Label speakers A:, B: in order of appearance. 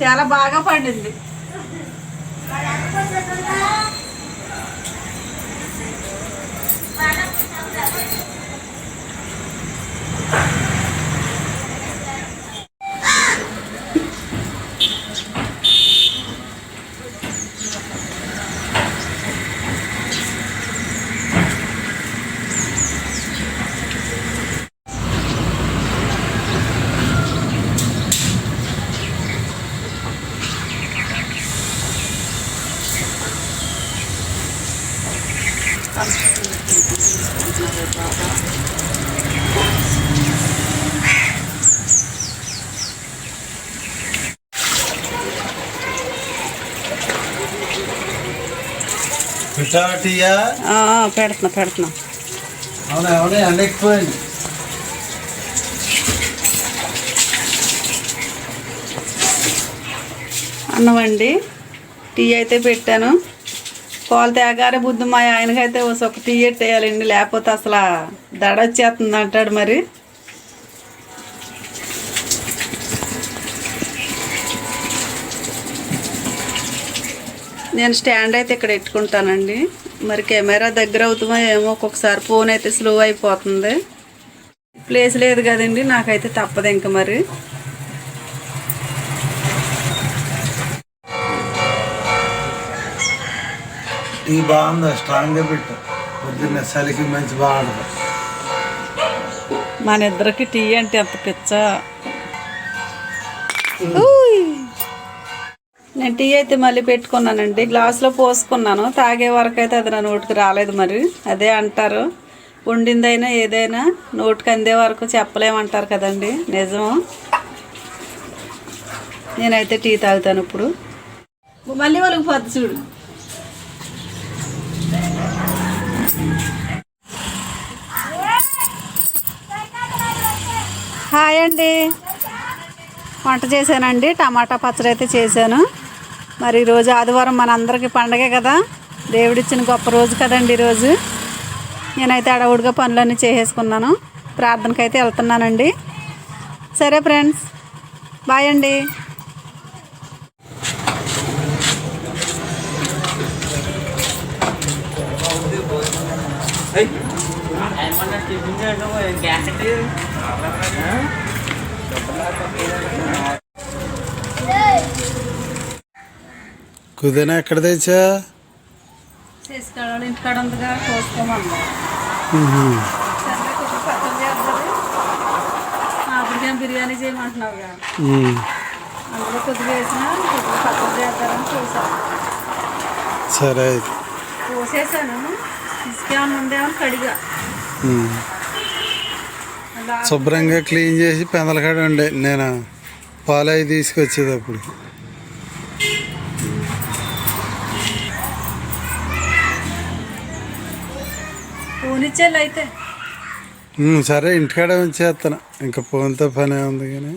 A: చాలా బాగా పండింది. పెడుతున్నా అన్నమండి. టీ అయితే పెట్టాను. పాలు తేగారే బుద్ధి మా ఆయనకైతే ఒక టీ ఎట్టేయాలండి, లేకపోతే అసలు దడ వచ్చేస్తుంది అంటాడు. మరి నేను స్టాండ్ అయితే ఇక్కడ పెట్టుకుంటానండి. మరి కెమెరా దగ్గర అవుతుందో ఏమో, ఒక్కొక్కసారి ఫోన్ అయితే స్లో అయిపోతుంది. ప్లేస్ లేదు కదండి, నాకైతే తప్పదు ఇంక. మరి
B: టీ బాగుంది, స్ట్రాంగ్గా పెట్టు. పొద్దున్న చలికి మంచి బాగుంటుంది.
A: మన ఇద్దరికి టీ అంటే ఎంత పిచ్చ. నేను టీ అయితే మళ్ళీ పెట్టుకున్నానండి, గ్లాసులో పోసుకున్నాను. తాగే వరకు అయితే అది నా నోటికి రాలేదు. మరి అదే అంటారు, వండిందైనా ఏదైనా నోటికి అందే వరకు చెప్పలేమంటారు కదండి. నిజం. నేనైతే టీ తాగుతాను ఇప్పుడు. మళ్ళీ వాళ్ళకి పొద్దు చూడు. హాయ్ అండి. వంట చేశానండి, టమాటా పచ్చడి అయితే చేశాను. మరి ఈరోజు ఆదివారం మనందరికీ పండగే కదా, దేవుడిచ్చిన గొప్ప రోజు కదండి ఈరోజు. నేనైతే అడవుడిగా పనులన్నీ చేసేసుకున్నాను. ప్రార్థనకైతే వెళ్తున్నానండి. సరే ఫ్రెండ్స్, బాయ్ అండి.
B: కుదేనా ఎక్కడ తెచ్చా?
A: చేసుకోవాలి, ఇంటికాడ ఉందిగా, కోసుకోమన్నా. అప్పటికేం బిర్యానీ చేయమంటున్నావుగా, అందులో కొద్దిగా వేసిన కొద్దిగా పచ్చడి చేస్తారని చూసాను.
B: సరే
A: పోసేసాను. తీసుకేమన్నా ఉండేమని కడిగా
B: శుభ్రంగా క్లీన్ చేసి పెందలకాడ ఉండే. నేను పాలవి తీసుకొచ్చేది అప్పుడు.
A: పోనిచ్చేళ్ళు అయితే
B: సరే, ఇంటికాడ ఉంచేస్తాను. ఇంకా ఫోన్తో పని ఉంది కానీ.